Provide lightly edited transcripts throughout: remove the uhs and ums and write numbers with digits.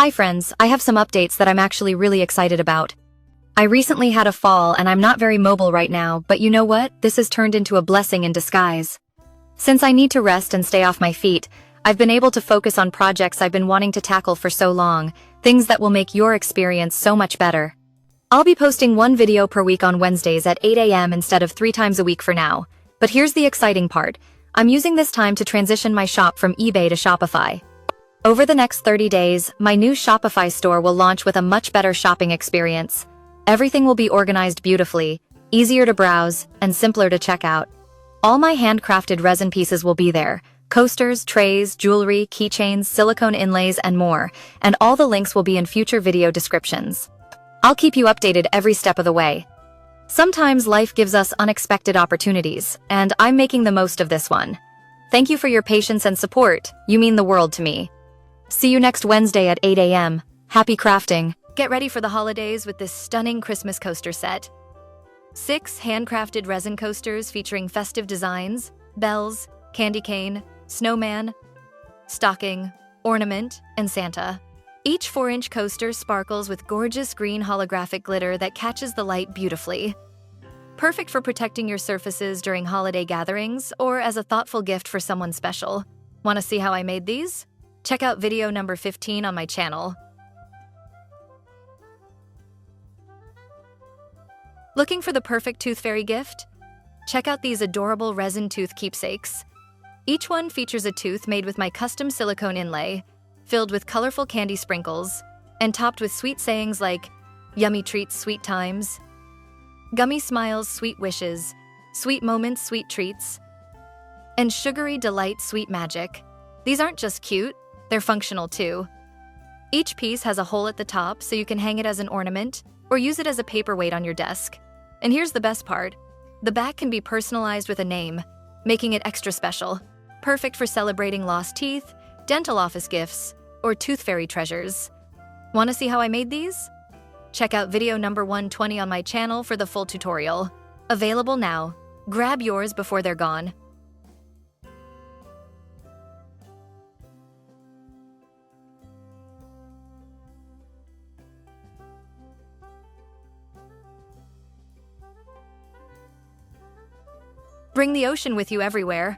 Hi friends, I have some updates that I'm actually really excited about. I recently had a fall and I'm not very mobile right now, but you know what? This has turned into a blessing in disguise. Since I need to rest and stay off my feet, I've been able to focus on projects I've been wanting to tackle for so long, things that will make your experience so much better. I'll be posting one video per week on Wednesdays at 8 a.m. instead of 3 times a week for now. But here's the exciting part. I'm using this time to transition my shop from eBay to Shopify. Over the next 30 days, my new Shopify store will launch with a much better shopping experience. Everything will be organized beautifully, easier to browse, and simpler to check out. All my handcrafted resin pieces will be there: coasters, trays, jewelry, keychains, silicone inlays, and more, and all the links will be in future video descriptions. I'll keep you updated every step of the way. Sometimes life gives us unexpected opportunities, and I'm making the most of this one. Thank you for your patience and support. You mean the world to me. See you next Wednesday at 8 a.m. Happy crafting. Get ready for the holidays with this stunning Christmas coaster set. 6 handcrafted resin coasters featuring festive designs, bells, candy cane, snowman, stocking, ornament, and Santa. Each 4-inch coaster sparkles with gorgeous green holographic glitter that catches the light beautifully. Perfect for protecting your surfaces during holiday gatherings or as a thoughtful gift for someone special. Want to see how I made these? Check out video number 15 on my channel. Looking for the perfect tooth fairy gift? Check out these adorable resin tooth keepsakes. Each one features a tooth made with my custom silicone inlay, filled with colorful candy sprinkles, and topped with sweet sayings like, "Yummy treats, sweet times," "Gummy smiles, sweet wishes," "Sweet moments, sweet treats," and "Sugary delight, sweet magic." These aren't just cute, they're functional too. Each piece has a hole at the top so you can hang it as an ornament or use it as a paperweight on your desk. And here's the best part. The back can be personalized with a name, making it extra special. Perfect for celebrating lost teeth, dental office gifts, or tooth fairy treasures. Want to see how I made these? Check out video number 120 on my channel for the full tutorial. Available now. Grab yours before they're gone. Bring the ocean with you everywhere.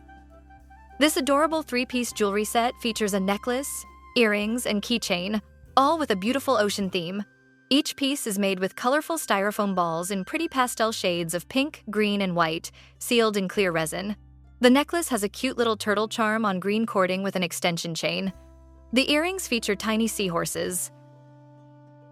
This adorable 3-piece jewelry set features a necklace, earrings, and keychain, all with a beautiful ocean theme. Each piece is made with colorful styrofoam balls in pretty pastel shades of pink, green, and white, sealed in clear resin. The necklace has a cute little turtle charm on green cording with an extension chain. The earrings feature tiny seahorses.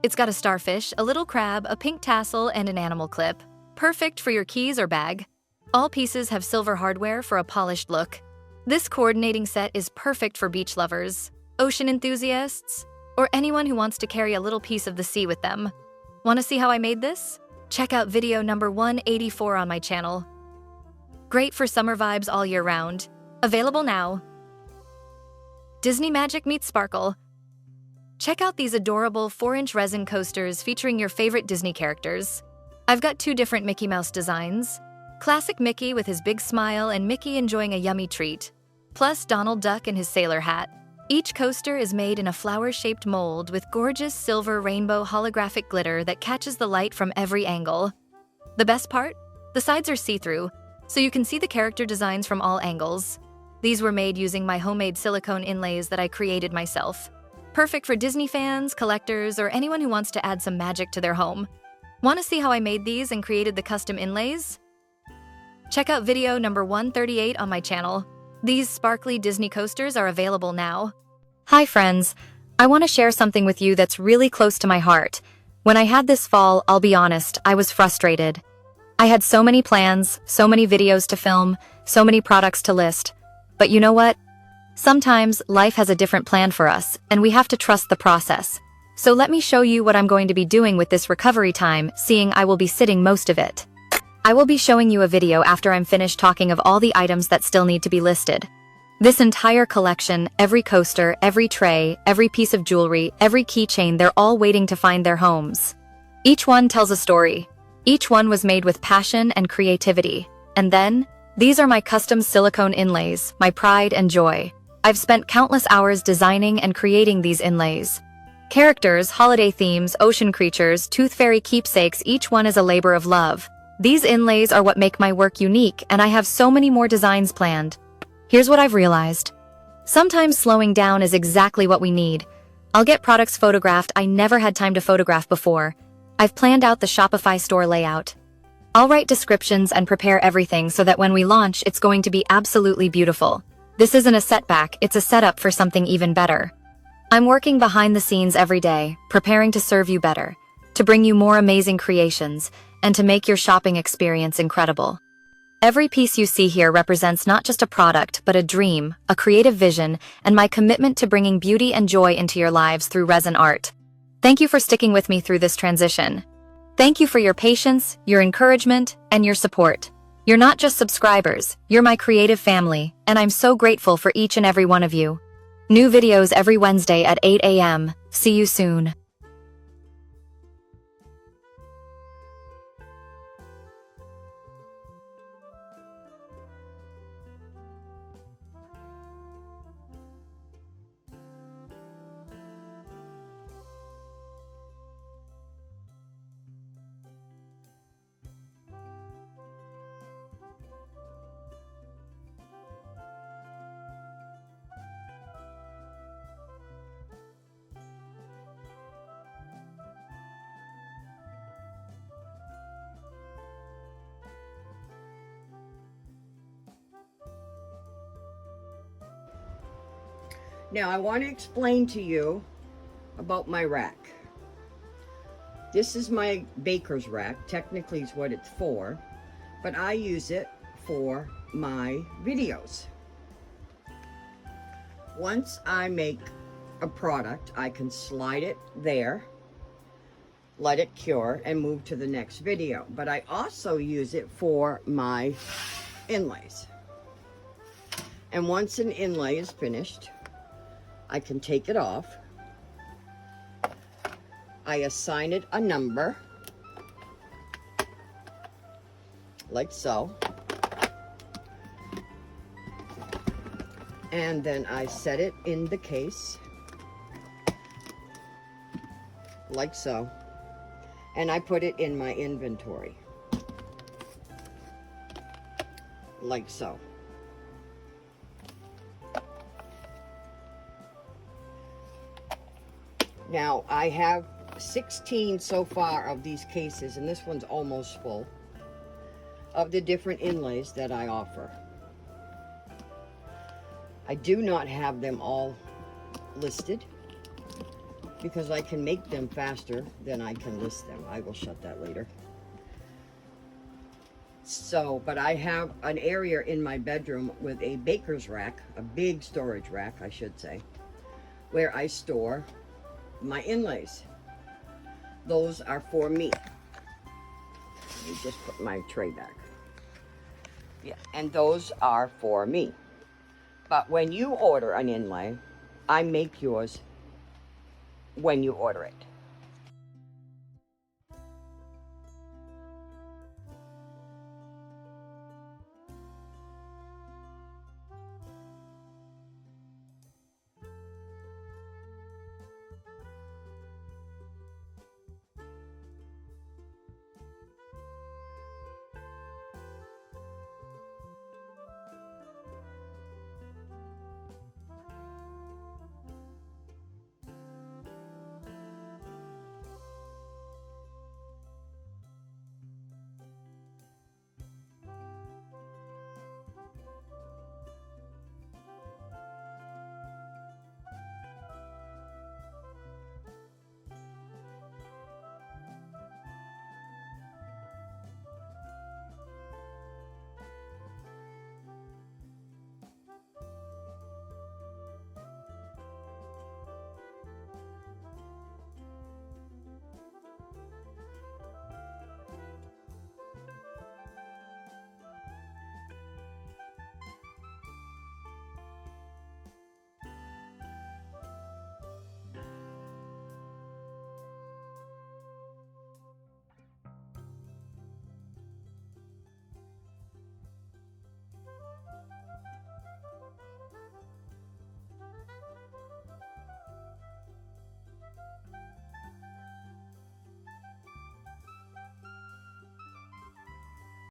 It's got a starfish, a little crab, a pink tassel, and an animal clip. Perfect for your keys or bag. All pieces have silver hardware for a polished look. This coordinating set is perfect for beach lovers, ocean enthusiasts, or anyone who wants to carry a little piece of the sea with them. Want to see how I made this? Check out video number 184 on my channel. Great for summer vibes all year round. Available now. Disney Magic meets Sparkle. Check out these adorable 4-inch resin coasters featuring your favorite Disney characters. I've got 2 different Mickey Mouse designs. Classic Mickey with his big smile and Mickey enjoying a yummy treat, plus Donald Duck in his sailor hat. Each coaster is made in a flower-shaped mold with gorgeous silver rainbow holographic glitter that catches the light from every angle. The best part? The sides are see-through, so you can see the character designs from all angles. These were made using my homemade silicone inlays that I created myself. Perfect for Disney fans, collectors, or anyone who wants to add some magic to their home. Want to see how I made these and created the custom inlays? Check out video number 138 on my channel. These sparkly Disney coasters are available now. Hi friends, I want to share something with you that's really close to my heart. When I had this fall, I'll be honest, I was frustrated. I had so many plans, so many videos to film, so many products to list. But you know what? Sometimes life has a different plan for us, and we have to trust the process. So let me show you what I'm going to be doing with this recovery time, seeing I will be sitting most of it. I will be showing you a video after I'm finished talking of all the items that still need to be listed. This entire collection, every coaster, every tray, every piece of jewelry, every keychain, they're all waiting to find their homes. Each one tells a story. Each one was made with passion and creativity. And then, these are my custom silicone inlays, my pride and joy. I've spent countless hours designing and creating these inlays. Characters, holiday themes, ocean creatures, tooth fairy keepsakes, each one is a labor of love. These inlays are what make my work unique, and I have so many more designs planned. Here's what I've realized. Sometimes slowing down is exactly what we need. I'll get products photographed I never had time to photograph before. I've planned out the Shopify store layout. I'll write descriptions and prepare everything so that when we launch, it's going to be absolutely beautiful. This isn't a setback, it's a setup for something even better. I'm working behind the scenes every day, preparing to serve you better, to bring you more amazing creations, and to make your shopping experience incredible. Every piece you see here represents not just a product, but a dream, a creative vision, and my commitment to bringing beauty and joy into your lives through resin art. Thank you for sticking with me through this transition. Thank you for your patience, your encouragement, and your support. You're not just subscribers, you're my creative family, and I'm so grateful for each and every one of you. New videos every Wednesday at 8 a.m. See you soon. Now I want to explain to you about my rack. This is my baker's rack, technically is what it's for, but I use it for my videos. Once I make a product, I can slide it there, let it cure, and move to the next video. But I also use it for my inlays. And once an inlay is finished, I can take it off. I assign it a number, like so. And then I set it in the case, like so. And I put it in my inventory, like so. Now, I have 16 so far of these cases, and this one's almost full, of the different inlays that I offer. I do not have them all listed because I can make them faster than I can list them. I will shut that later. So, but I have an area in my bedroom with a baker's rack, a big storage rack, I should say, where I store my inlays. Those are for me. Let me just put my tray back. Yeah, and those are for me. But when you order an inlay, I make yours when you order it.